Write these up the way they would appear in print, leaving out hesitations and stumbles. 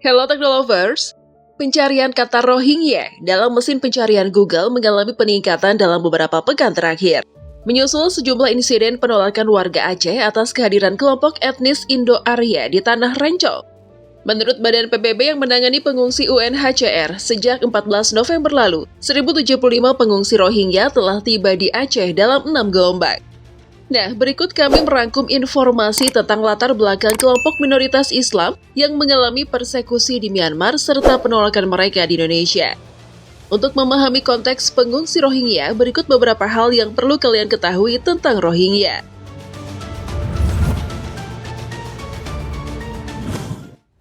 Hello Technolovers, pencarian kata Rohingya dalam mesin pencarian Google mengalami peningkatan dalam beberapa pekan terakhir. Menyusul sejumlah insiden penolakan warga Aceh atas kehadiran kelompok etnis Indo-Arya di Tanah Rencong. Menurut Badan PBB yang menangani pengungsi UNHCR, sejak 14 November lalu, 1.075 pengungsi Rohingya telah tiba di Aceh dalam 6 gelombang. Nah, berikut kami merangkum informasi tentang latar belakang kelompok minoritas Islam yang mengalami persekusi di Myanmar serta penolakan mereka di Indonesia. Untuk memahami konteks pengungsi Rohingya, berikut beberapa hal yang perlu kalian ketahui tentang Rohingya.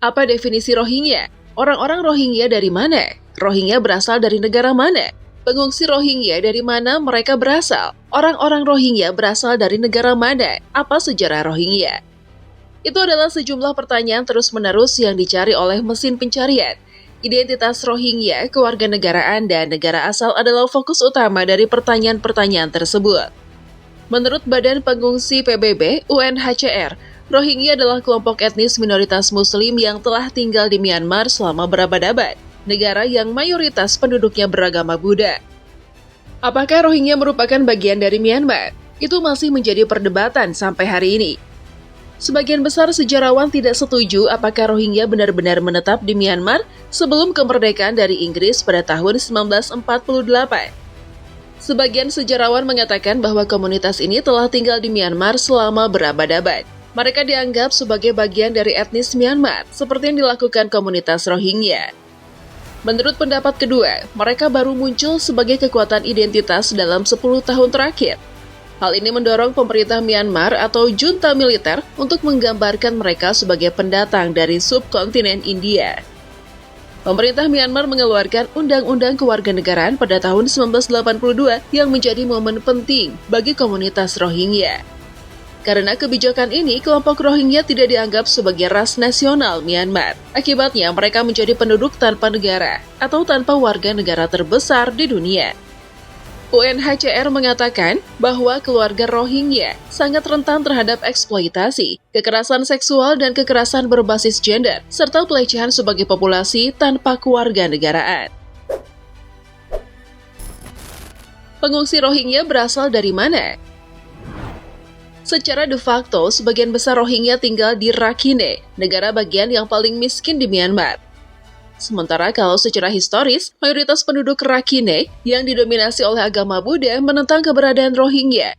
Apa definisi Rohingya? Orang-orang Rohingya dari mana? Rohingya berasal dari negara mana? Pengungsi Rohingya dari mana mereka berasal? Orang-orang Rohingya berasal dari negara mana? Apa sejarah Rohingya? Itu adalah sejumlah pertanyaan terus-menerus yang dicari oleh mesin pencarian. Identitas Rohingya, kewarganegaraan, dan negara asal adalah fokus utama dari pertanyaan-pertanyaan tersebut. Menurut Badan Pengungsi PBB UNHCR, Rohingya adalah kelompok etnis minoritas Muslim yang telah tinggal di Myanmar selama berabad-abad, negara yang mayoritas penduduknya beragama Buddha. Apakah Rohingya merupakan bagian dari Myanmar? Itu masih menjadi perdebatan sampai hari ini. Sebagian besar sejarawan tidak setuju apakah Rohingya benar-benar menetap di Myanmar sebelum kemerdekaan dari Inggris pada tahun 1948. Sebagian sejarawan mengatakan bahwa komunitas ini telah tinggal di Myanmar selama berabad-abad. Mereka dianggap sebagai bagian dari etnis Myanmar, seperti yang dilakukan komunitas Rohingya. Menurut pendapat kedua, mereka baru muncul sebagai kekuatan identitas dalam 10 tahun terakhir. Hal ini mendorong pemerintah Myanmar atau junta militer untuk menggambarkan mereka sebagai pendatang dari subkontinen India. Pemerintah Myanmar mengeluarkan Undang-Undang Kewarganegaraan pada tahun 1982 yang menjadi momen penting bagi komunitas Rohingya. Karena kebijakan ini, kelompok Rohingya tidak dianggap sebagai ras nasional Myanmar. Akibatnya, mereka menjadi penduduk tanpa negara atau tanpa warga negara terbesar di dunia. UNHCR mengatakan bahwa keluarga Rohingya sangat rentan terhadap eksploitasi, kekerasan seksual dan kekerasan berbasis gender, serta pelecehan sebagai populasi tanpa kewarganegaraan. Pengungsi Rohingya berasal dari mana? Secara de facto, sebagian besar Rohingya tinggal di Rakhine, negara bagian yang paling miskin di Myanmar. Sementara kalau secara historis, mayoritas penduduk Rakhine yang didominasi oleh agama Buddha menentang keberadaan Rohingya.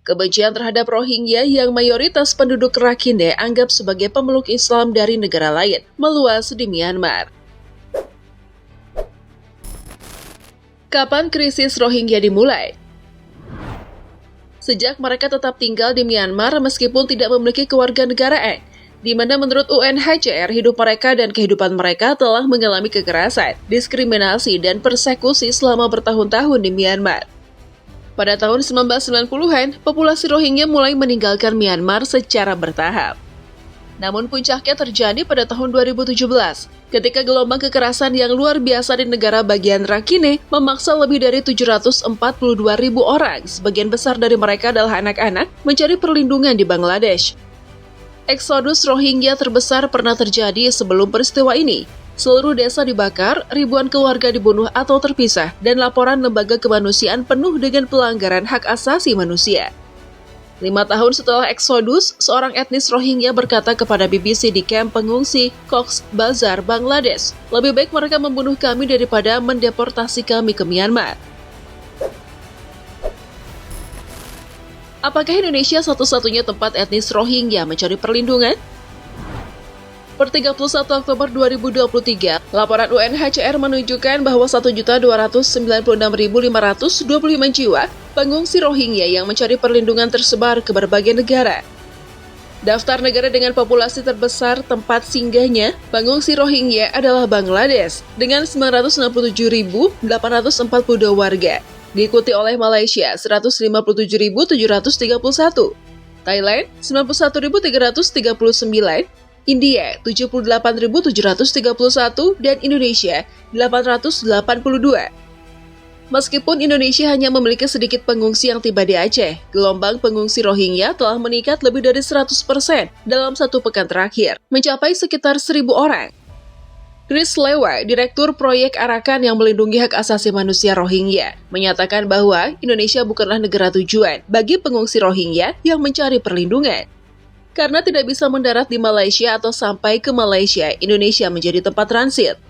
Kebencian terhadap Rohingya yang mayoritas penduduk Rakhine anggap sebagai pemeluk Islam dari negara lain meluas di Myanmar. Kapan krisis Rohingya dimulai? Sejak mereka tetap tinggal di Myanmar meskipun tidak memiliki kewarganegaraan, di mana menurut UNHCR hidup mereka dan kehidupan mereka telah mengalami kekerasan, diskriminasi, dan persekusi selama bertahun-tahun di Myanmar. Pada tahun 1990-an, populasi Rohingya mulai meninggalkan Myanmar secara bertahap. Namun puncaknya terjadi pada tahun 2017, ketika gelombang kekerasan yang luar biasa di negara bagian Rakhine memaksa lebih dari 742.000 orang, sebagian besar dari mereka adalah anak-anak, mencari perlindungan di Bangladesh. Eksodus Rohingya terbesar pernah terjadi sebelum peristiwa ini. Seluruh desa dibakar, ribuan keluarga dibunuh atau terpisah, dan laporan lembaga kemanusiaan penuh dengan pelanggaran hak asasi manusia. 5 tahun setelah eksodus, seorang etnis Rohingya berkata kepada BBC di kamp pengungsi Cox's Bazar, Bangladesh, "Lebih baik mereka membunuh kami daripada mendeportasi kami ke Myanmar." Apakah Indonesia satu-satunya tempat etnis Rohingya mencari perlindungan? Per 31 Oktober 2023, laporan UNHCR menunjukkan bahwa 1.296.525 jiwa pengungsi Rohingya yang mencari perlindungan tersebar ke berbagai negara. Daftar negara dengan populasi terbesar tempat singgahnya pengungsi Rohingya adalah Bangladesh dengan 967.842 warga, diikuti oleh Malaysia 157.731, Thailand 91.339, India 78.731, dan Indonesia 882. Meskipun Indonesia hanya memiliki sedikit pengungsi yang tiba di Aceh, gelombang pengungsi Rohingya telah meningkat lebih dari 100% dalam 1 pekan terakhir, mencapai sekitar 1.000 orang. Chris Lewa, Direktur Proyek Arakan yang melindungi hak asasi manusia Rohingya, menyatakan bahwa Indonesia bukanlah negara tujuan bagi pengungsi Rohingya yang mencari perlindungan. Karena tidak bisa mendarat di Malaysia atau sampai ke Malaysia, Indonesia menjadi tempat transit.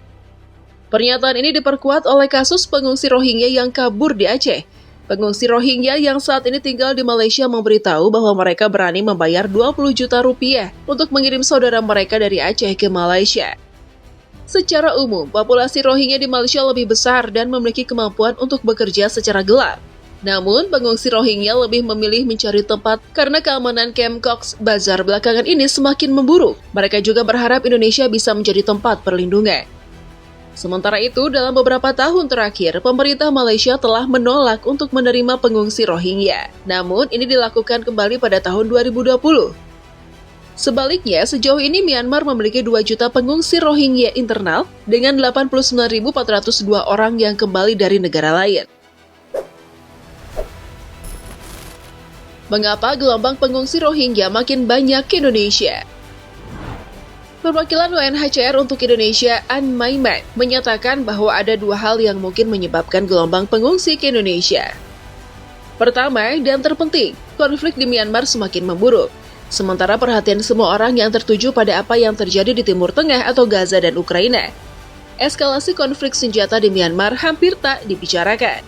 Pernyataan ini diperkuat oleh kasus pengungsi Rohingya yang kabur di Aceh. Pengungsi Rohingya yang saat ini tinggal di Malaysia memberitahu bahwa mereka berani membayar 20 juta rupiah untuk mengirim saudara mereka dari Aceh ke Malaysia. Secara umum, populasi Rohingya di Malaysia lebih besar dan memiliki kemampuan untuk bekerja secara gelap. Namun, pengungsi Rohingya lebih memilih mencari tempat karena keamanan kamp Cox's Bazar belakangan ini semakin memburuk. Mereka juga berharap Indonesia bisa menjadi tempat perlindungan. Sementara itu, dalam beberapa tahun terakhir, pemerintah Malaysia telah menolak untuk menerima pengungsi Rohingya. Namun, ini dilakukan kembali pada tahun 2020. Sebaliknya, sejauh ini Myanmar memiliki 2 juta pengungsi Rohingya internal dengan 89.402 orang yang kembali dari negara lain. Mengapa gelombang pengungsi Rohingya makin banyak ke Indonesia? Perwakilan UNHCR untuk Indonesia, Ann Maiman, menyatakan bahwa ada 2 hal yang mungkin menyebabkan gelombang pengungsi ke Indonesia. Pertama, dan terpenting, konflik di Myanmar semakin memburuk. Sementara perhatian semua orang yang tertuju pada apa yang terjadi di Timur Tengah atau Gaza dan Ukraina. Eskalasi konflik senjata di Myanmar hampir tak dibicarakan.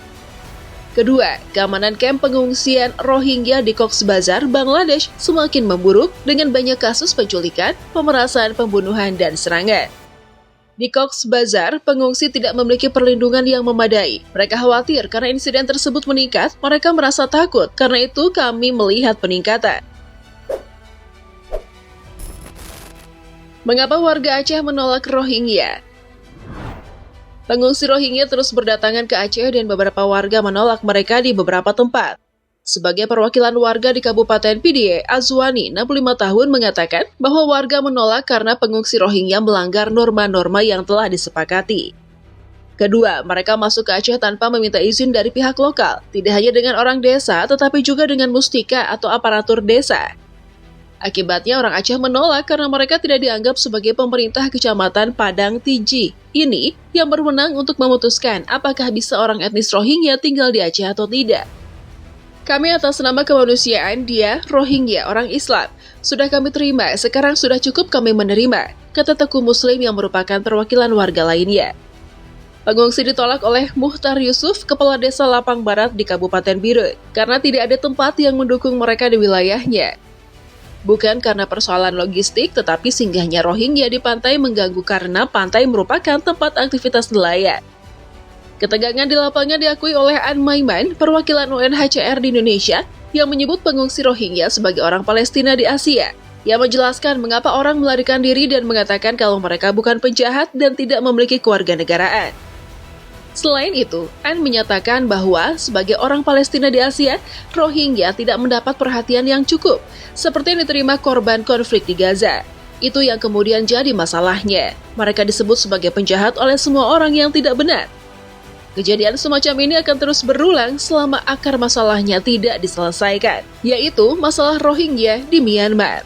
Kedua, keamanan kamp pengungsian Rohingya di Cox's Bazar, Bangladesh semakin memburuk dengan banyak kasus penculikan, pemerasan, pembunuhan, dan serangan. Di Cox's Bazar, pengungsi tidak memiliki perlindungan yang memadai. Mereka khawatir karena insiden tersebut meningkat, mereka merasa takut, karena itu kami melihat peningkatan. Mengapa warga Aceh menolak Rohingya? Pengungsi Rohingya terus berdatangan ke Aceh dan beberapa warga menolak mereka di beberapa tempat. Sebagai perwakilan warga di Kabupaten Pidie, Azwani, 65 tahun, mengatakan bahwa warga menolak karena pengungsi Rohingya melanggar norma-norma yang telah disepakati. Kedua, mereka masuk ke Aceh tanpa meminta izin dari pihak lokal, tidak hanya dengan orang desa, tetapi juga dengan mustika atau aparatur desa. Akibatnya orang Aceh menolak karena mereka tidak dianggap sebagai pemerintah Kecamatan Padang Tiji. Ini yang berwenang untuk memutuskan apakah bisa orang etnis Rohingya tinggal di Aceh atau tidak. Kami atas nama kemanusiaan, dia Rohingya, orang Islam. Sudah kami terima, sekarang sudah cukup kami menerima, kata Teku Muslim yang merupakan perwakilan warga lainnya. Pengungsi ditolak oleh Muhtar Yusuf, Kepala Desa Lapang Barat di Kabupaten Birut, karena tidak ada tempat yang mendukung mereka di wilayahnya. Bukan karena persoalan logistik, tetapi singgahnya Rohingya di pantai mengganggu karena pantai merupakan tempat aktivitas nelayan. Ketegangan di lapangan diakui oleh Ann Maiman, perwakilan UNHCR di Indonesia, yang menyebut pengungsi Rohingya sebagai orang Palestina di Asia. Ia menjelaskan mengapa orang melarikan diri dan mengatakan kalau mereka bukan penjahat dan tidak memiliki kewarganegaraan. Selain itu, Ann menyatakan bahwa sebagai orang Palestina di Asia, Rohingya tidak mendapat perhatian yang cukup, seperti yang diterima korban konflik di Gaza. Itu yang kemudian jadi masalahnya. Mereka disebut sebagai penjahat oleh semua orang yang tidak benar. Kejadian semacam ini akan terus berulang selama akar masalahnya tidak diselesaikan, yaitu masalah Rohingya di Myanmar.